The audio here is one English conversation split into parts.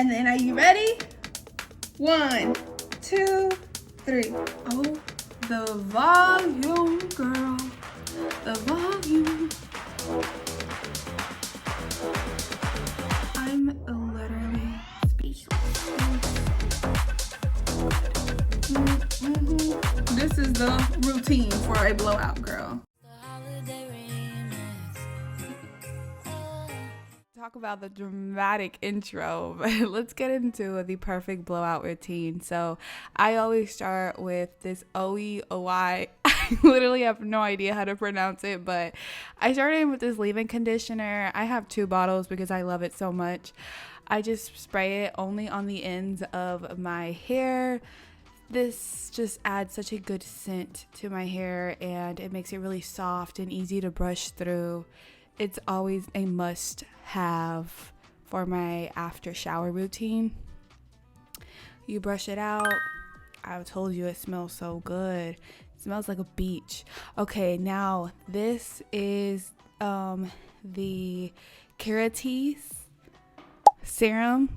And then, are you ready? 1, 2, 3. Oh, the volume, girl. The volume. I'm literally speechless. This is the routine for a blowout, girl. Talk about the dramatic intro, but let's get into the perfect blowout routine. So I always start with this OUAI. I literally have no idea how to pronounce it, but I started with this leave-in conditioner. I have 2 bottles because I love it so much. I just spray it only on the ends of my hair. This just adds such a good scent to my hair, and it makes it really soft and easy to brush through. It's always a must-have for my after shower routine. You brush it out. I told you it smells so good. It smells like a beach. Okay, now this is the Kérastase Serum.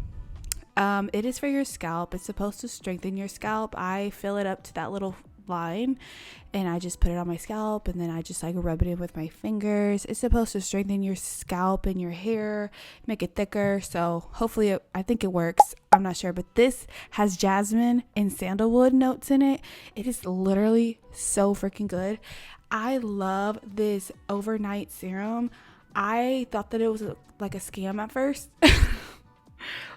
It is for your scalp. It's supposed to strengthen your scalp. I fill it up to that little line and I just put it on my scalp, and then I just like rub it in with my fingers. It's supposed to strengthen your scalp and your hair, make it thicker. So hopefully I think it works. I'm not sure, but this has jasmine and sandalwood notes in it. It is literally so freaking good. I love this overnight serum. I thought that it was like a scam at first.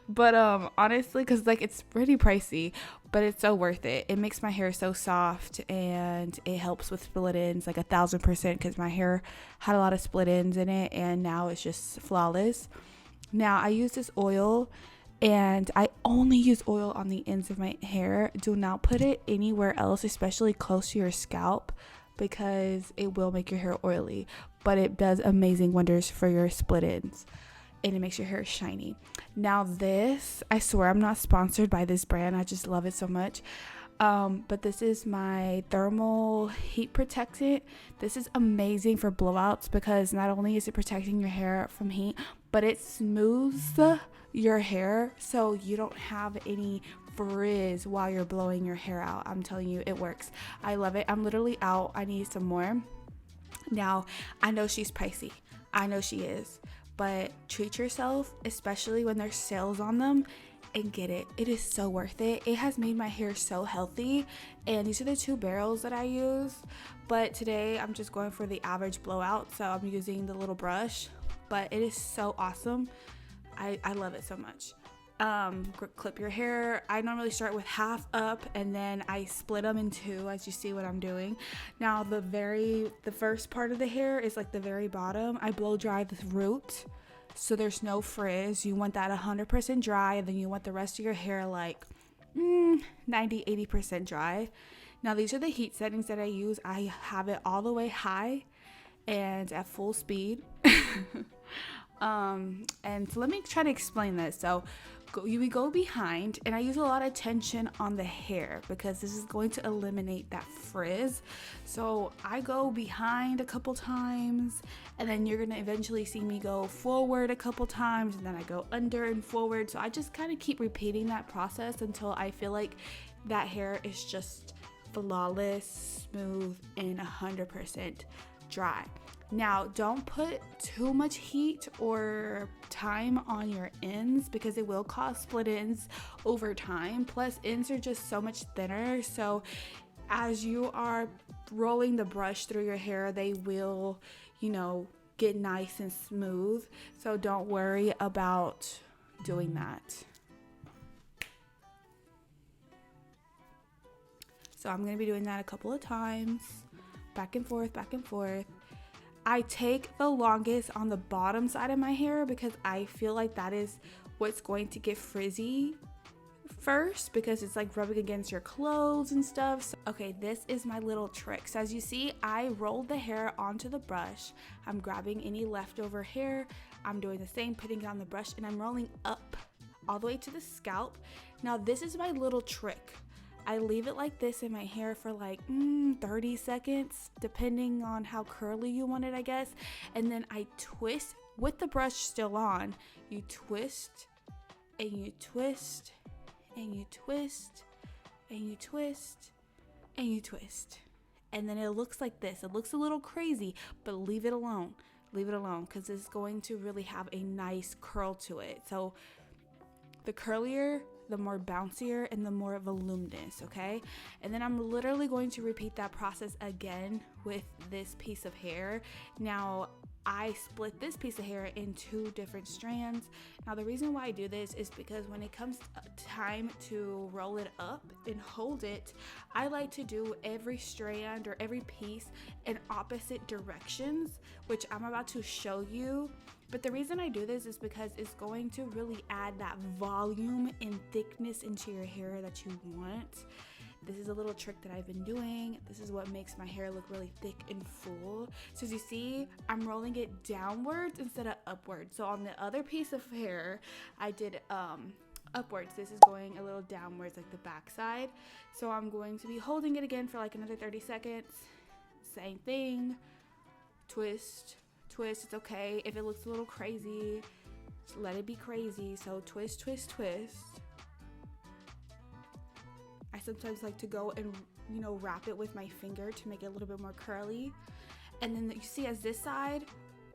But honestly, because like it's pretty pricey, but it's so worth it. It makes my hair so soft, and it helps with split ends like 1,000%, because my hair had a lot of split ends in it, and now it's just flawless. Now I use this oil, and I only use oil on the ends of my hair. Do not put it anywhere else, especially close to your scalp, because it will make your hair oily, but it does amazing wonders for your split ends. And it makes your hair shiny. Now this, I swear I'm not sponsored by this brand. I just love it so much. But this is my thermal heat protectant. This is amazing for blowouts because not only is it protecting your hair from heat, but it smooths your hair so you don't have any frizz while you're blowing your hair out. I'm telling you, it works. I love it. I'm literally out. I need some more. Now, I know she's pricey. I know she is. But treat yourself, especially when there's sales on them, and get it. It is so worth it. It has made my hair so healthy. And these are the 2 barrels that I use. But today I'm just going for the average blowout, so I'm using the little brush. But it is so awesome. I love it so much. Clip your hair. I normally start with half up, and then I split them in 2, as you see what I'm doing. Now the first part of the hair is like the very bottom. I blow dry the root so there's no frizz. You want that 100% dry, and then you want the rest of your hair like 90-80% dry. Now these are the heat settings that I use. I have it all the way high and at full speed. And so let me try to explain this. So we go behind, and I use a lot of tension on the hair because this is going to eliminate that frizz. So I go behind a couple times, and then you're gonna eventually see me go forward a couple times, and then I go under and forward. So I just kind of keep repeating that process until I feel like that hair is just flawless, smooth, and 100% dry. Now, don't put too much heat or time on your ends because it will cause split ends over time. Plus, ends are just so much thinner. So as you are rolling the brush through your hair, they will, get nice and smooth. So don't worry about doing that. So I'm going to be doing that a couple of times. Back and forth, back and forth. I take the longest on the bottom side of my hair because I feel like that is what's going to get frizzy first, because it's like rubbing against your clothes and stuff. So, okay, this is my little trick. So as you see, I rolled the hair onto the brush. I'm grabbing any leftover hair. I'm doing the same, putting it on the brush, and I'm rolling up all the way to the scalp. Now this is my little trick. I leave it like this in my hair for like 30 seconds, depending on how curly you want it, I guess. And then I twist with the brush still on. You twist and you twist, and you twist, and you twist, and you twist. And then it looks like this. It looks a little crazy, but leave it alone. Leave it alone, because it's going to really have a nice curl to it. So the curlier, the more bouncier, and the more voluminous, okay? And then I'm literally going to repeat that process again with this piece of hair. Now, I split this piece of hair in 2 different strands. Now, the reason why I do this is because when it comes time to roll it up and hold it, I like to do every strand or every piece in opposite directions, which I'm about to show you. But the reason I do this is because it's going to really add that volume and thickness into your hair that you want. This is a little trick that I've been doing. This is what makes my hair look really thick and full. So as you see, I'm rolling it downwards instead of upwards. So on the other piece of hair, I did upwards. This is going a little downwards, like the back side. So I'm going to be holding it again for like another 30 seconds. Same thing. Twist, twist. It's okay if it looks a little crazy. Just let it be crazy. So twist, twist, twist. I sometimes like to go and, wrap it with my finger to make it a little bit more curly. And then you see as this side,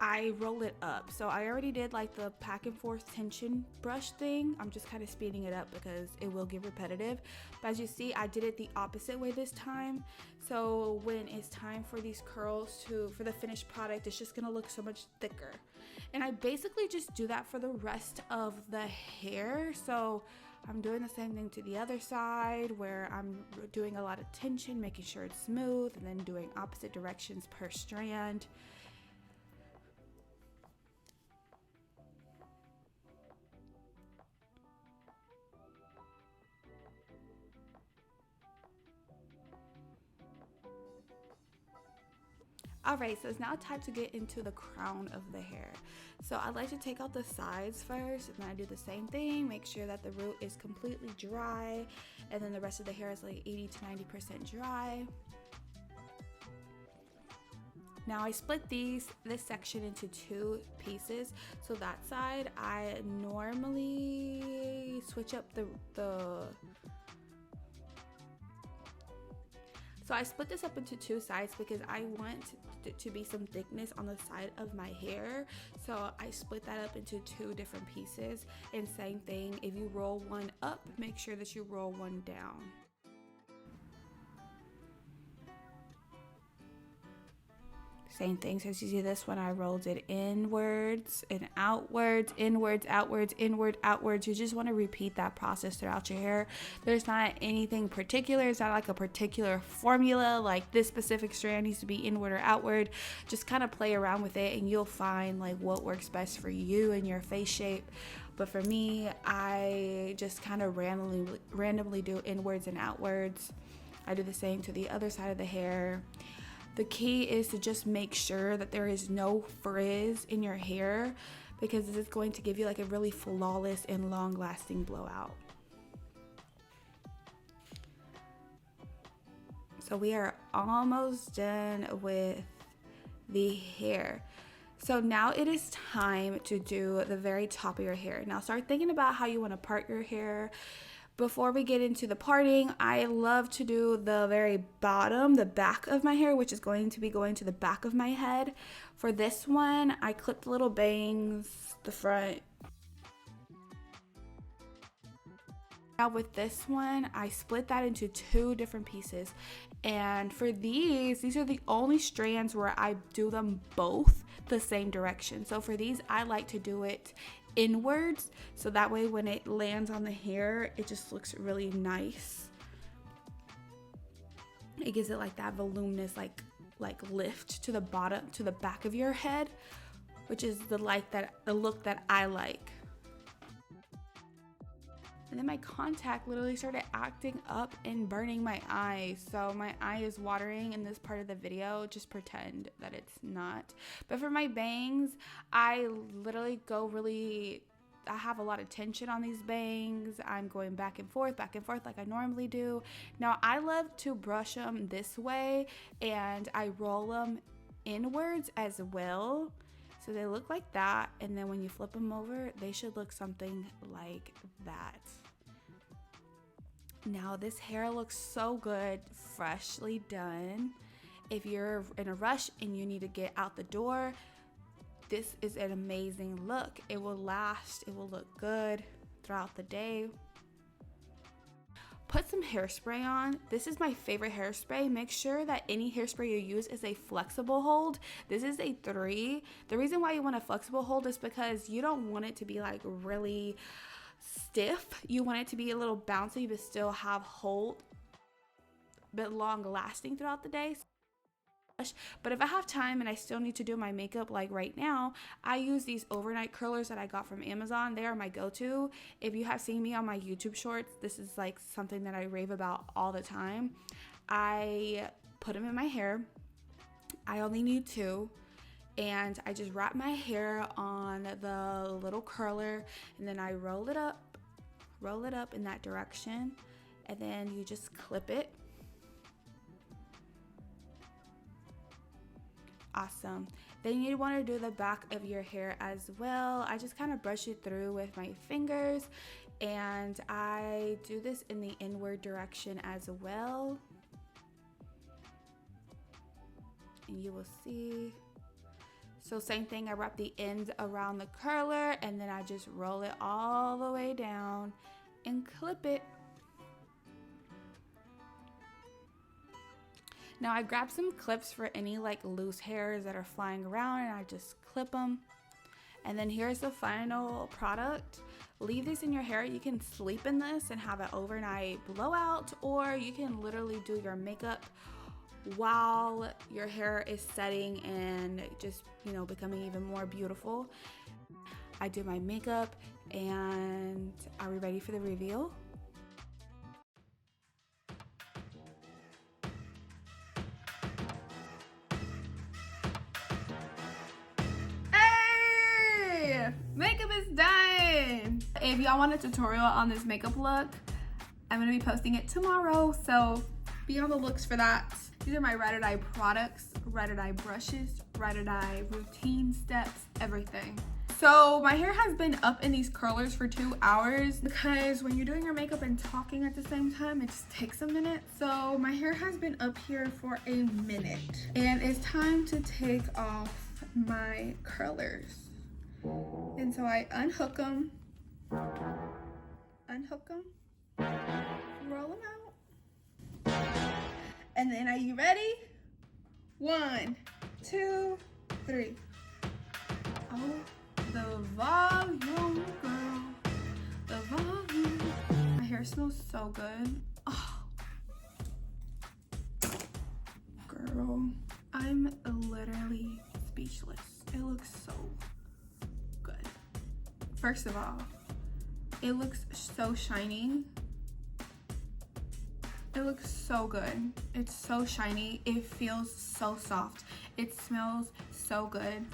I roll it up. So I already did like the back and forth tension brush thing. I'm just kind of speeding it up because it will get repetitive. But as you see, I did it the opposite way this time. So when it's time for these curls for the finished product, it's just gonna look so much thicker. And I basically just do that for the rest of the hair. So I'm doing the same thing to the other side where I'm doing a lot of tension, making sure it's smooth, and then doing opposite directions per strand. Alright, so it's now time to get into the crown of the hair. So I like to take out the sides first, and then I do the same thing, make sure that the root is completely dry, and then the rest of the hair is like 80 to 90% dry. Now I split this section into 2 pieces. So that side, I normally switch up So I split this up into 2 sides because I want to be some thickness on the side of my hair. So I split that up into 2 different pieces. And same thing, if you roll one up, make sure that you roll one down. Same thing, so as you see this one, I rolled it inwards and outwards, inwards, outwards, inward, outwards. You just want to repeat that process throughout your hair. There's not anything particular. It's not like a particular formula, like this specific strand needs to be inward or outward. Just kind of play around with it and you'll find like what works best for you and your face shape. But for me, I just kind of randomly do inwards and outwards. I do the same to the other side of the hair. The key is to just make sure that there is no frizz in your hair, because this is going to give you like a really flawless and long-lasting blowout. So we are almost done with the hair. So now it is time to do the very top of your hair. Now start thinking about how you want to part your hair. Before we get into the parting, I love to do the very bottom, the back of my hair, which is going to be going to the back of my head. For this one, I clipped little bangs, the front. Now with this one, I split that into 2 different pieces. And for these are the only strands where I do them both the same direction. So for these, I like to do it inwards, so that way when it lands on the hair, it just looks really nice. It gives it like that voluminous like lift to the bottom, to the back of your head, which is the look that I like. And then my contact literally started acting up and burning my eye. So my eye is watering in this part of the video. Just pretend that it's not. But for my bangs, I literally I have a lot of tension on these bangs. I'm going back and forth like I normally do. Now I love to brush them this way, and I roll them inwards as well. So they look like that, and then when you flip them over, they should look something like that. Now this hair looks so good, freshly done. If you're in a rush and you need to get out the door, this is an amazing look. It will last, it will look good throughout the day. Put some hairspray on. This is my favorite hairspray. Make sure that any hairspray you use is a flexible hold. This is a 3. The reason why you want a flexible hold is because you don't want it to be like really stiff. You want it to be a little bouncy but still have hold, but long lasting throughout the day. But if I have time and I still need to do my makeup like right now, I use these overnight curlers that I got from Amazon. They are my go-to. If you have seen me on my YouTube shorts, this is like something that I rave about all the time. I put them in my hair. I only need 2. And I just wrap my hair on the little curler, and then I roll it up in that direction, and then you just clip it. Awesome. Then you want to do the back of your hair as well. I just kind of brush it through with my fingers, and I do this in the inward direction as well. And you will see. So same thing, I wrap the ends around the curler, and then I just roll it all the way down and clip it. Now I grab some clips for any like loose hairs that are flying around, and I just clip them. And then here's the final product. Leave this in your hair. You can sleep in this and have an overnight blowout, or you can literally do your makeup while your hair is setting and just, you know, becoming even more beautiful. I do my makeup, and are we ready for the reveal? Makeup is done. If y'all want a tutorial on this makeup look, I'm gonna be posting it tomorrow, so be on the looks for that. These are my Ride or Die products, Ride or Die brushes, Ride or Die routine steps, everything. So my hair has been up in these curlers for 2 hours because when you're doing your makeup and talking at the same time, it just takes a minute. So my hair has been up here for a minute, and it's time to take off my curlers. And so I unhook them, roll them out, and then are you ready? 1, 2, 3. Oh, the volume, girl, the volume. My hair smells so good. Oh, girl, I'm literally speechless. It looks so good. First of all, it looks so shiny. It looks so good. It's so shiny. It feels so soft. It smells so good.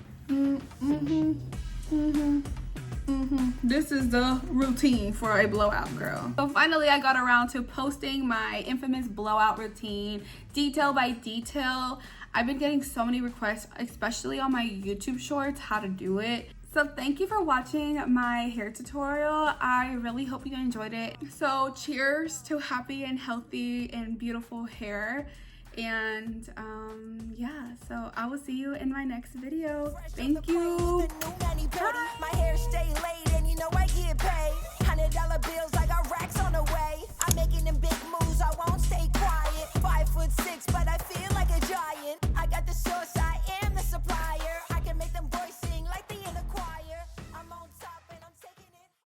This is the routine for a blowout, girl. So finally I got around to posting my infamous blowout routine, detail by detail. I've been getting so many requests, especially on my YouTube shorts, how to do it. So thank you for watching my hair tutorial. I really hope you enjoyed it. So cheers to happy and healthy and beautiful hair. And yeah, so I will see you in my next video. Thank you. Bye. My hair stay laid, and you know I get paid. $100 bills